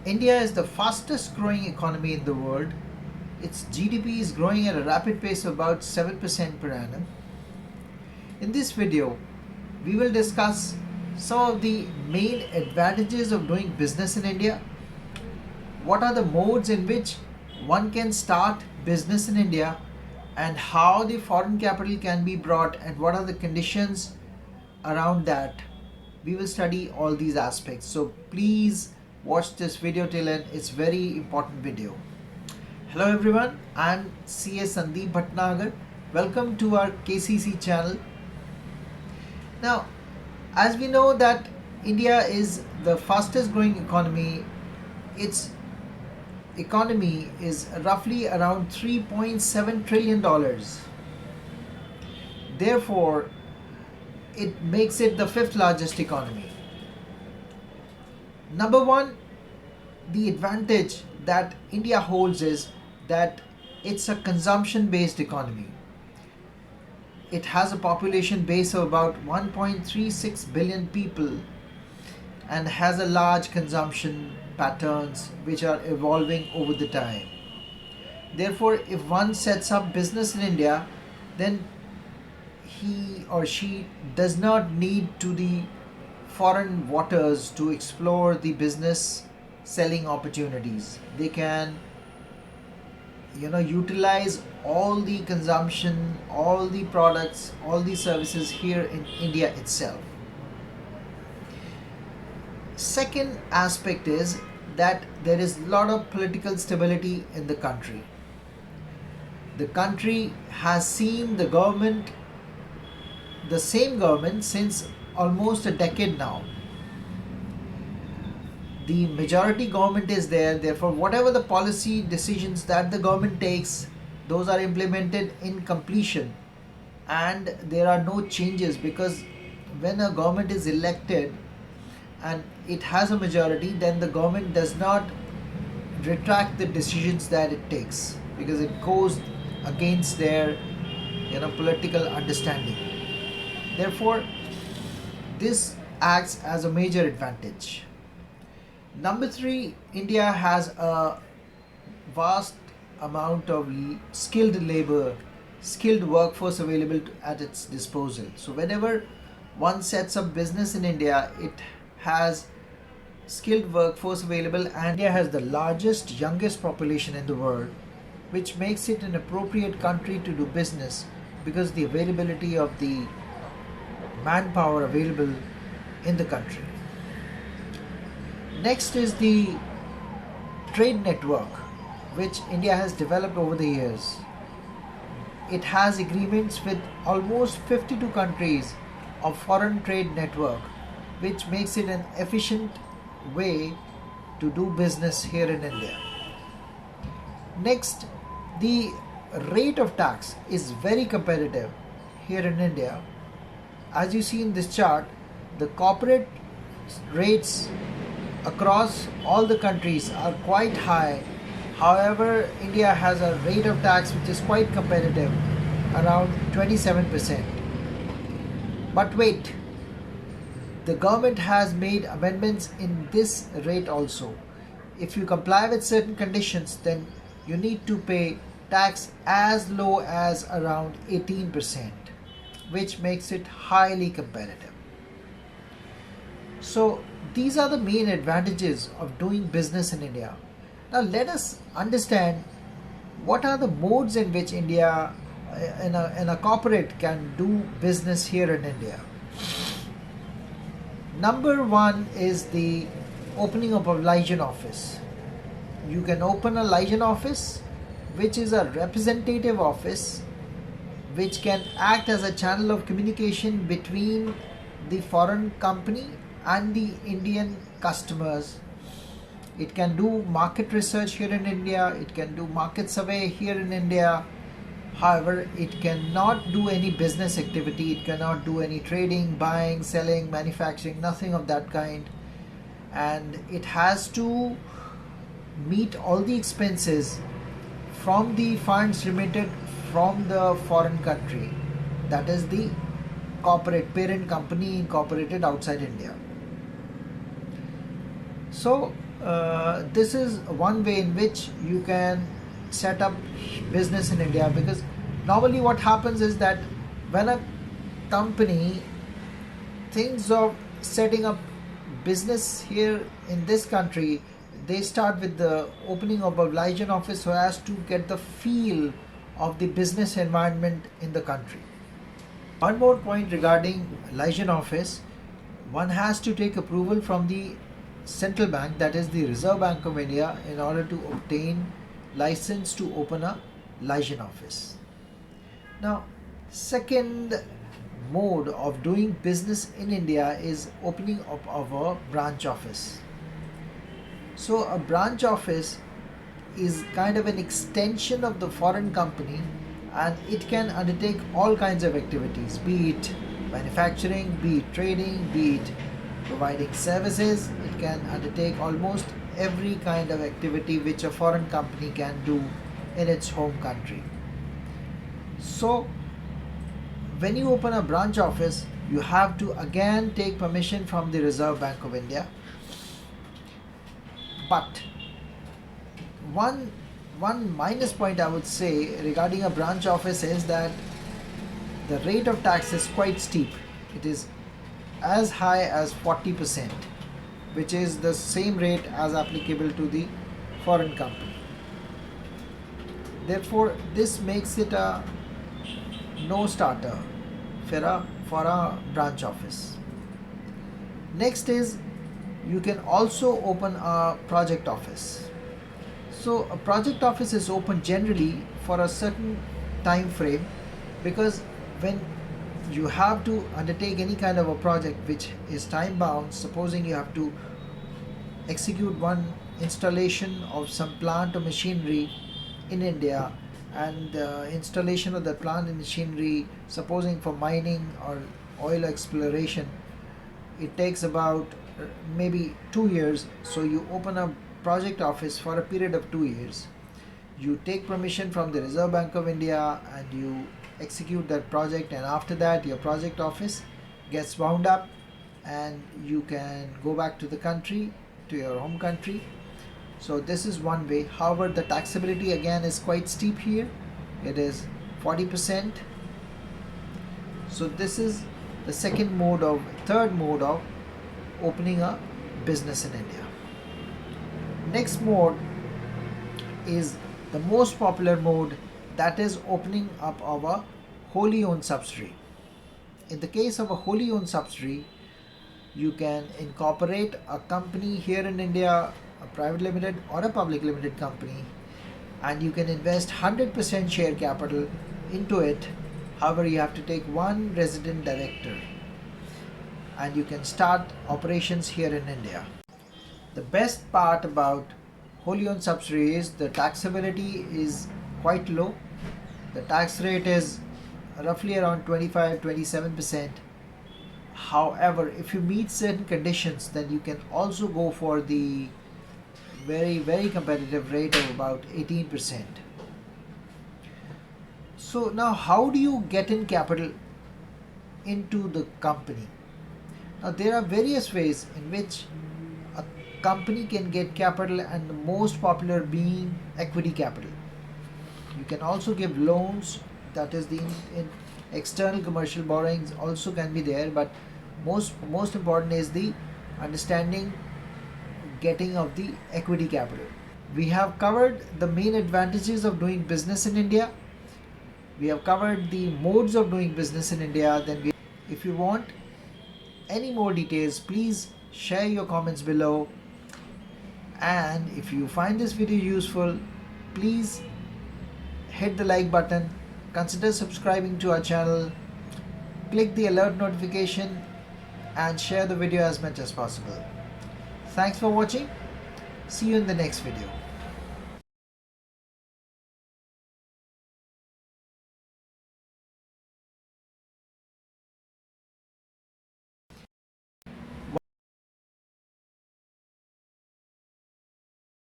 India is the fastest growing economy in the world. Its GDP is growing at a rapid pace of about 7% per annum. In this video, we will discuss some of the main advantages of doing business in India. What are the modes in which one can start business in India, and how the foreign capital can be brought, and what are the conditions around that. We will study all these aspects. So please watch this video till end. It's very important video. Hello everyone, I'm CA Sandeep Bhatnagar. Welcome to our KCC channel. Now, as we know that India is the fastest growing economy, its economy is roughly around $3.7 trillion. Therefore, it makes it the fifth largest economy. Number one, the advantage that India holds is that it's a consumption based economy. It has a population base of about 1.36 billion people and has a large consumption patterns which are evolving over the time. Therefore, if one sets up business in India, then he or she does not need to the foreign waters to explore the business selling opportunities. They can utilize all the consumption, all the products, all the services here in India itself. Second aspect is that there is a lot of political stability in the country. The country has seen the same government since almost a decade now. The majority government is there, therefore whatever the policy decisions that the government takes, those are implemented in completion, and there are no changes, because when a government is elected and it has a majority, then the government does not retract the decisions that it takes, because it goes against their political understanding. Therefore, this acts as a major advantage. Number three, India has a vast amount of skilled labor, skilled workforce available at its disposal. So whenever one sets up business in India, it has skilled workforce available, and India has the largest, youngest population in the world, which makes it an appropriate country to do business, because the availability of the manpower available in the country. Next is the trade network which India has developed over the years. It has agreements with almost 52 countries of foreign trade network, which makes it an efficient way to do business here in India. Next, the rate of tax is very competitive here in India. As you see in this chart, the corporate rates across all the countries are quite high. However, India has a rate of tax which is quite competitive, around 27%. But wait, the government has made amendments in this rate also. If you comply with certain conditions, then you need to pay tax as low as around 18%, which makes it highly competitive. So these are the main advantages of doing business in India. Now let us understand what are the modes in which India in a corporate can do business here in India. Number one is the opening of a Liaison Office. You can open a Liaison Office, which is a representative office which can act as a channel of communication between the foreign company and the Indian customers. It can do market research here in India, it can do market survey here in India. However, it cannot do any business activity, it cannot do any trading, buying, selling, manufacturing, nothing of that kind. And it has to meet all the expenses from the funds remitted from the foreign country, that is the corporate parent company incorporated outside India. So This is one way in which you can set up business in India, because normally what happens is that when a company thinks of setting up business here in this country, they start with the opening of a liaison office so as to get the feel of the business environment in the country. One more point regarding liaison office: one has to take approval from the central bank, that is the Reserve Bank of India, in order to obtain license to open a liaison office. Now, second mode of doing business in India is opening up of a branch office. So a branch office is kind of an extension of the foreign company, and it can undertake all kinds of activities, be it manufacturing, be it trading, be it providing services. It can undertake almost every kind of activity which a foreign company can do in its home country. So when you open a branch office, you have to again take permission from the Reserve Bank of India. But one minus point I would say regarding a branch office is that the rate of tax is quite steep. It is as high as 40%, which is the same rate as applicable to the foreign company. Therefore, this makes it a no starter for a branch office. Next is, you can also open a project office. So a project office is open generally for a certain time frame, because when you have to undertake any kind of a project which is time bound, supposing you have to execute one installation of some plant or machinery in India, and the installation of the plant and machinery, supposing for mining or oil exploration, it takes about maybe 2 years. So you open a project office for a period of 2 years. You take permission from the Reserve Bank of India and you execute that project, and after that your project office gets wound up and you can go back to the country, to your home country. So this is one way. However, the taxability again is quite steep here. It is 40%. So this is the third mode of opening a business in India. Next mode is the most popular mode, that is opening up of a wholly owned subsidiary. In the case of a wholly owned subsidiary, you can incorporate a company here in India, a private limited or a public limited company, and you can invest 100% share capital into it. However, you have to take one resident director, and you can start operations here in India. The best part about wholly owned subsidiary is the taxability is quite low. The tax rate is roughly around 25-27%. However, if you meet certain conditions, then you can also go for the very competitive rate of about 18%. So now, how do you get in capital into the company? Now there are various ways in which a company can get capital, and the most popular being equity capital. You can also give loans, that is the external commercial borrowings also can be there, but most important is the understanding getting of the equity capital. We have covered the main advantages of doing business in India. We have covered the modes of doing business in India. If you want any more details, please share your comments below. And if you find this video useful, please hit the like button, consider subscribing to our channel, click the alert notification, and share the video as much as possible. Thanks for watching. See you in the next video.